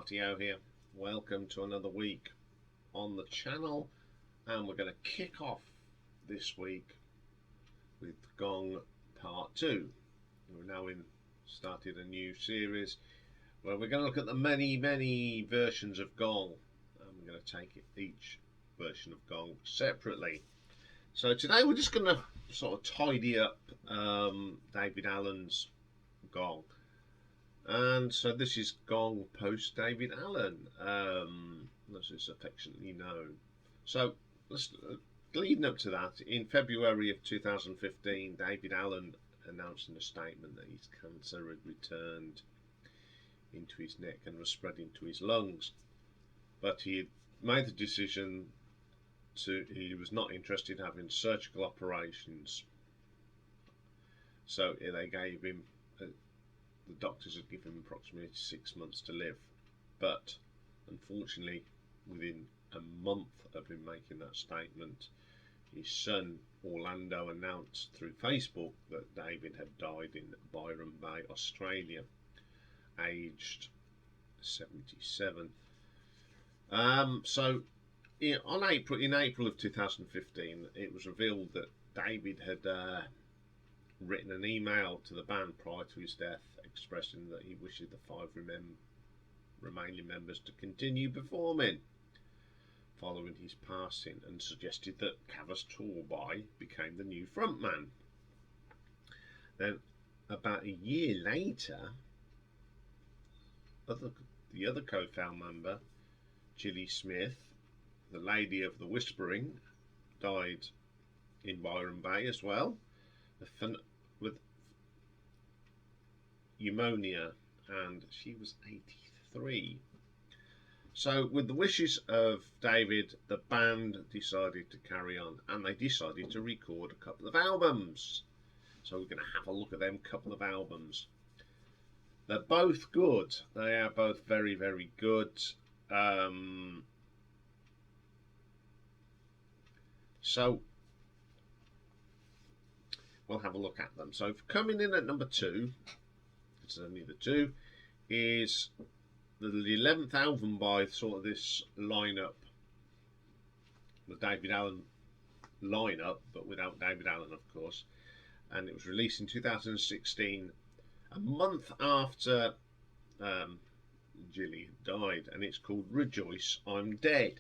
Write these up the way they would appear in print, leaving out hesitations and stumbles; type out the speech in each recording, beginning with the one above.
Partio here. Welcome to another week on the channel, and we're going to kick off this week with Gong Part 2. We're now started a new series where we're going to look at the many versions of Gong, and we're going to take each version of Gong separately. So today we're just going to sort of tidy up Daevid Allen's Gong. And so this is Gong post Daevid Allen, as it's affectionately known. So leading up to that, in February of 2015, Daevid Allen announced in a statement that his cancer had returned into his neck and was spread into his lungs. But he had made the decision he was not interested in having surgical operations. So they gave him the doctors had given him approximately 6 months to live, but unfortunately within a month of him making that statement, his son Orlando announced through Facebook that Daevid had died in Byron Bay, Australia, aged 77. So in April of 2015, it was revealed that Daevid had written an email to the band prior to his death expressing that he wishes the 5 remaining members to continue performing following his passing, and suggested that Kavas Torby became the new frontman. Then about a year later, the other co-found member, Gilly Smith, the Lady of the Whispering, died in Byron Bay as well with pneumonia, and she was 83. So with the wishes of Daevid, the band decided to carry on, and they decided to record a couple of albums. So we're going to have a look at them couple of albums. They're both good. They are both very good. So we'll have a look at them. So coming in at number 2, it's only the 2, is the 11th album by sort of this lineup, the Daevid Allen lineup, but without Daevid Allen, of course. And it was released in 2016, a month after Gilly died, and it's called Rejoice, I'm Dead.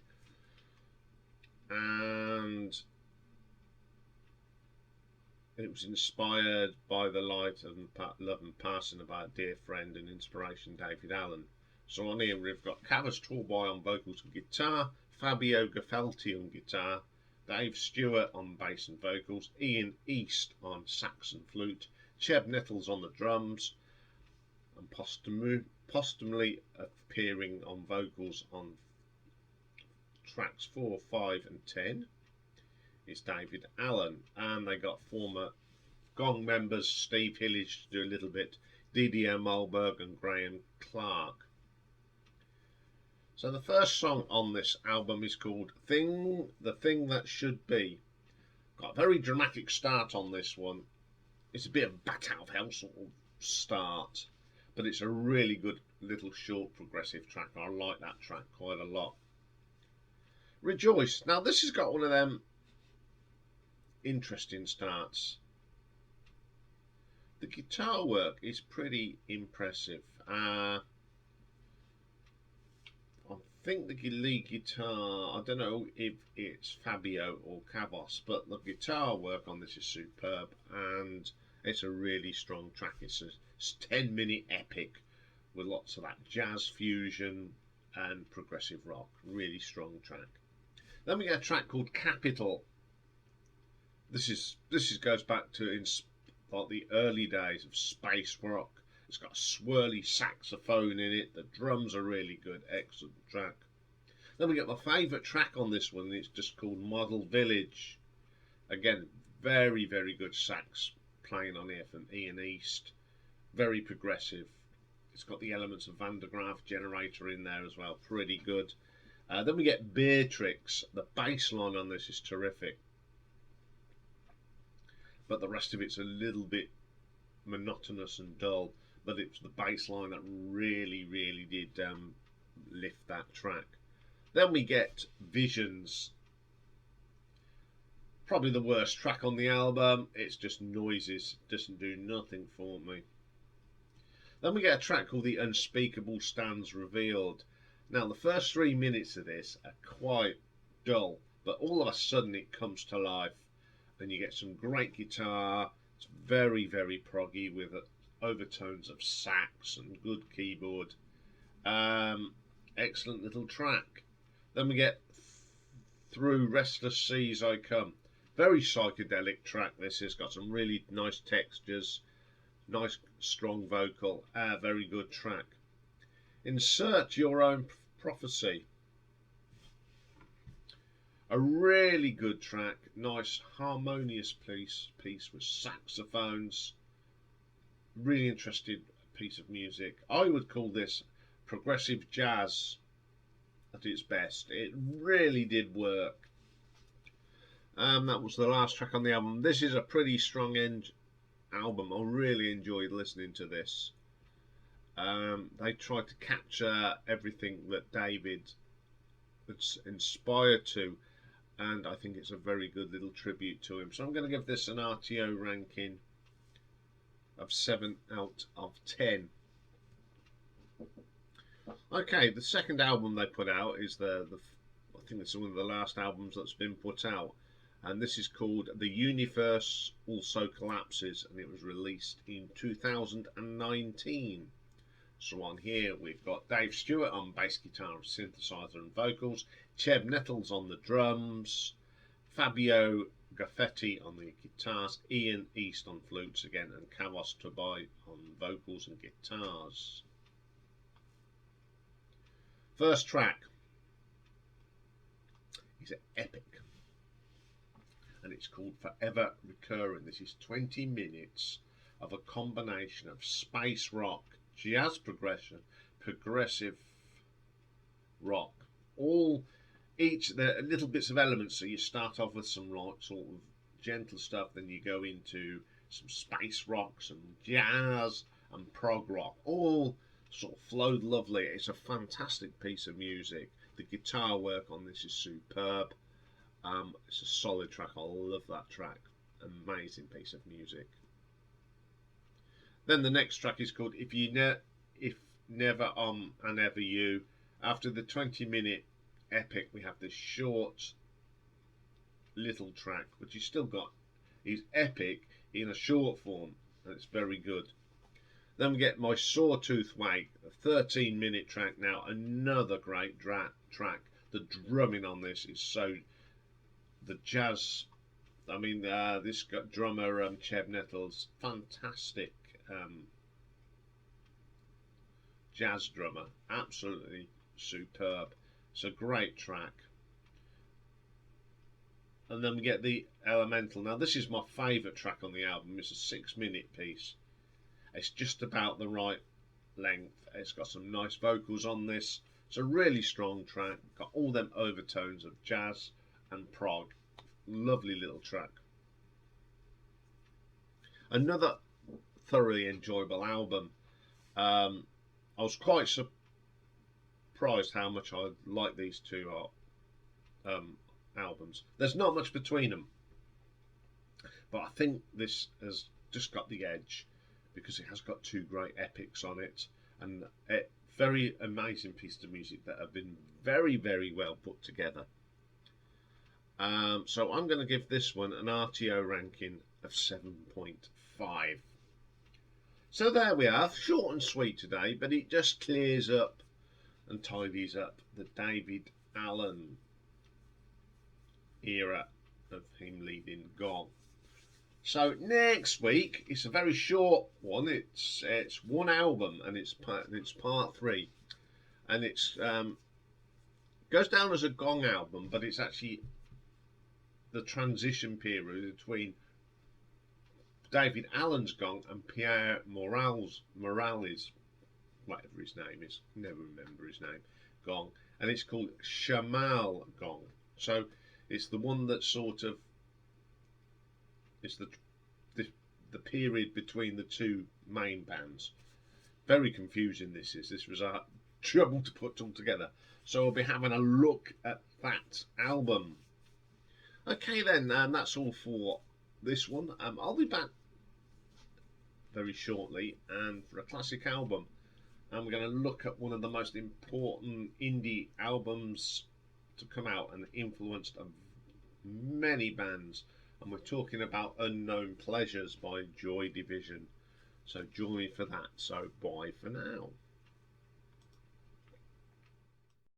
And it was inspired by the light and love and passing of our dear friend and inspiration, Daevid Allen. So on here we've got Kavas Torby on vocals and guitar, Fabio Gaffelti on guitar, Dave Stewart on bass and vocals, Iain East on sax and flute, Cheb Nettles on the drums, and posthumely appearing on vocals on tracks 4, 5 and 10 is Daevid Allen, and they got former Gong members Steve Hillage to do a little bit, Didier Malberg and Graham Clark. So the first song on this album is called The Thing That Should Be. Got a very dramatic start on this one. It's a bit of bat out of hell sort of start, but it's a really good little short progressive track. I like that track quite a lot. Rejoice. Now this has got one of them interesting starts. The guitar work is pretty impressive. I think the lead guitar, I don't know if it's Fabio or Kavos, but the guitar work on this is superb, and it's a really strong track. It's a 10-minute epic with lots of that jazz fusion and progressive rock. Really strong track. Then we get a track called Capital. This goes back to like the early days of space rock. It's got a swirly saxophone in it. The drums are really good. Excellent track. Then we get my favourite track on this one. It's just called Model Village. Again, very good sax playing on here from Iain East. Very progressive. It's got the elements of Van der Graaf generator in there as well. Pretty good. Then we get Beatrix. The bass line on this is terrific, but the rest of it's a little bit monotonous and dull. But it's the bass line that really did lift that track. Then we get Visions, probably the worst track on the album. It's just noises, doesn't do nothing for me. Then we get a track called The Unspeakable Stands Revealed. Now the first 3 minutes of this are quite dull, but all of a sudden it comes to life and you get some great guitar. It's very, very proggy with overtones of sax and good keyboard. Excellent little track. Then we get Through Restless Seas I Come. Very psychedelic track this is. Got some really nice textures, nice strong vocal, very good track. Insert Your Own Prophecy. A really good track, nice harmonious piece with saxophones. Really interesting piece of music. I would call this progressive jazz at its best. It really did work. That was the last track on the album. This is a pretty strong end album. I really enjoyed listening to this. They tried to capture everything that Daevid was inspired to, and I think it's a very good little tribute to him. So I'm going to give this an RTO ranking of 7 out of 10. Okay, the second album they put out is I think it's one of the last albums that's been put out, and this is called The Universe Also Collapses, and it was released in 2019. So on here we've got Dave Stewart on bass guitar, synthesizer and vocals, Cheb Nettles on the drums, Fabio Gaffetti on the guitars, Iain East on flutes again, and Kavos Tobai on vocals and guitars. First track is epic, and it's called Forever Recurring. This is 20 minutes of a combination of space rock, jazz progressive rock, each the little bits of elements. So you start off with some sort of gentle stuff, then you go into some space rock, some jazz and prog rock, all sort of flowed lovely. It's a fantastic piece of music. The guitar work on this is superb. It's a solid track. I love that track. Amazing piece of music. Then the next track is called If Never and Ever You. After the 20-minute epic, we have this short little track, which he's still got. He's epic in a short form, and it's very good. Then we get My Sawtooth Wake, a 13-minute track now. Another great track. The drumming on this is so... The jazz... I mean, this drummer, Cheb Nettles, fantastic jazz drummer. Absolutely superb. It's a great track. And then we get the Elemental. Now, this is my favourite track on the album. It's a 6-minute piece. It's just about the right length. It's got some nice vocals on this. It's a really strong track. Got all them overtones of jazz and prog. Lovely little track. Another thoroughly enjoyable album. I was quite surprised how much I like these two albums. There's not much between them, but I think this has just got the edge, because it has got two great epics on it, and a very amazing piece of music that have been very, very well put together. So I'm going to give this one an RTO ranking of 7.5. So there we are, short and sweet today, but it just clears up and tidies up the Daevid Allen era of him leading Gong. So next week, it's a very short one. It's one album, and it's part 3, and it's goes down as a Gong album, but it's actually the transition period between Daevid Allen's Gong and Pierre Morales, whatever his name is, never remember his name, Gong, and it's called Shamal Gong. So it's the one that sort of, it's the period between the two main bands. Very confusing this is. This was trouble to put all together. So we'll be having a look at that album. Okay then, that's all for this one. I'll be back very shortly and for a classic album. And we're going to look at one of the most important indie albums to come out and influenced many bands. And we're talking about Unknown Pleasures by Joy Division. So join me for that. So bye for now.